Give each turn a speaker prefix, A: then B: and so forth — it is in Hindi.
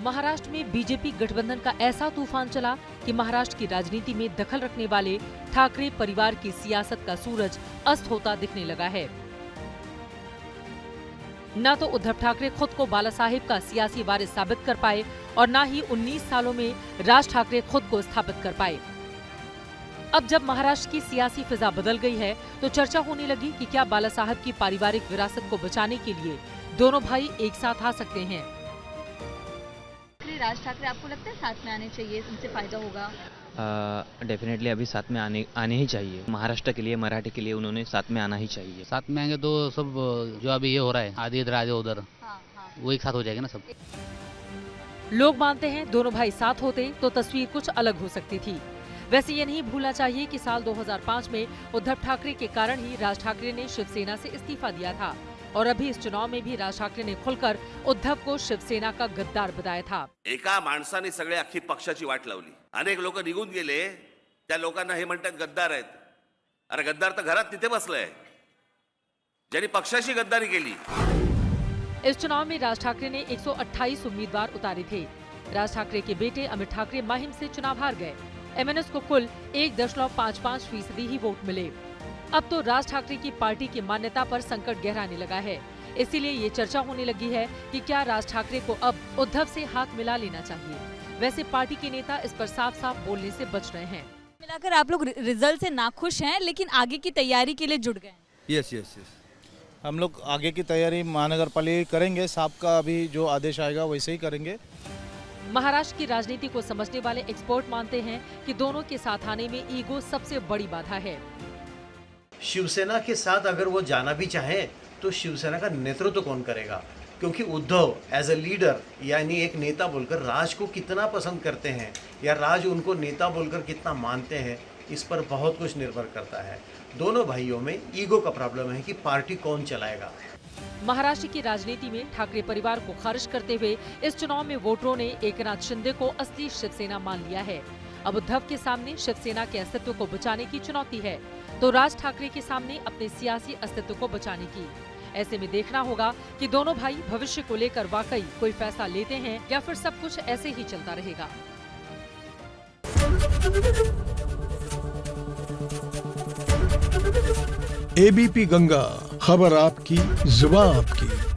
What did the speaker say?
A: महाराष्ट्र में बीजेपी गठबंधन का ऐसा तूफान चला कि महाराष्ट्र की राजनीति में दखल रखने वाले ठाकरे परिवार की सियासत का सूरज अस्त होता दिखने लगा है। न तो उद्धव ठाकरे खुद को बाला साहेब का सियासी वारिस साबित कर पाए और न ही 19 सालों में राज ठाकरे खुद को स्थापित कर पाए। अब जब महाराष्ट्र की सियासी फिजा बदल गई है तो चर्चा होने लगी कि क्या बाला साहब की पारिवारिक विरासत को बचाने के लिए दोनों भाई एक साथ आ सकते हैं।
B: राज ठाकरे आपको लगता है साथ में आने चाहिए, उनसे फायदा होगा?
C: डेफिनेटली अभी साथ में आने ही चाहिए। महाराष्ट्र के लिए, मराठी के लिए उन्होंने साथ में आना ही चाहिए।
D: साथ में आएंगे तो सब जो अभी ये हो रहा है आधी इधर आधे उधर, वो एक साथ हो जाएगा ना सब।
A: लोग मानते हैं दोनों भाई साथ होते तो तस्वीर कुछ अलग हो सकती थी। वैसे ये नहीं भूलना चाहिए कि साल 2005 में उद्धव ठाकरे के कारण ही राज ठाकरे ने शिवसेना से इस्तीफा दिया था और अभी इस चुनाव में भी राज ठाकरे ने खुलकर उद्धव को शिवसेना का गद्दार बताया था।
E: एका माणसाने सगळे अख्खी पक्षाची वाट लावली। अनेक लोक निघून गेले, त्या लोकांना हे म्हणतात गद्दार आहेत। अरे गद्दार तर घरात तिथे बसलाय, ज्यांनी पक्षाची गद्दारी केली।
A: इस चुनाव में राज ठाकरे ने 128 उम्मीदवार उतारे थे। राज ठाकरे के बेटे अमित ठाकरे माहिम से चुनाव हार गए। एमएनएस को कुल 1.55% ही वोट मिले। अब तो राज ठाकरे की पार्टी की मान्यता पर संकट गहराने लगा है। इसीलिए ये चर्चा होने लगी है कि क्या राज ठाकरे को अब उद्धव से हाथ मिला लेना चाहिए। वैसे पार्टी के नेता इस पर साफ साफ बोलने से बच रहे हैं।
B: मिलाकर आप लोग रिजल्ट से नाखुश हैं, लेकिन आगे की तैयारी के लिए जुट गए।
F: यस यस यस, हम लोग आगे की तैयारी महानगर पालिका करेंगे। साहब का अभी जो आदेश आएगा वैसे ही करेंगे।
A: महाराष्ट्र की राजनीति को समझने वाले एक्सपर्ट मानते हैं कि दोनों के साथ आने में ईगो सबसे बड़ी बाधा है।
G: शिवसेना के साथ अगर वो जाना भी चाहे तो शिवसेना का नेतृत्व कौन करेगा, क्योंकि उद्धव एज अ लीडर यानी एक नेता बोलकर राज को कितना पसंद करते हैं या राज उनको नेता बोलकर कितना मानते हैं, इस पर बहुत कुछ निर्भर करता है। दोनों भाइयों में ईगो का प्रॉब्लम है कि पार्टी कौन चलाएगा।
A: महाराष्ट्र की राजनीति में ठाकरे परिवार को खारिज करते हुए इस चुनाव में वोटरों ने एकनाथ शिंदे को असली शिवसेना मान लिया है। अब उद्धव के सामने शिवसेना के अस्तित्व को बचाने की चुनौती है तो राज ठाकरे के सामने अपने सियासी अस्तित्व को बचाने की। ऐसे में देखना होगा कि दोनों भाई भविष्य को लेकर वाकई कोई फैसला लेते हैं या फिर सब कुछ ऐसे ही चलता रहेगा।
H: एबीपी गंगा, खबर आपकी, जुबान आपकी।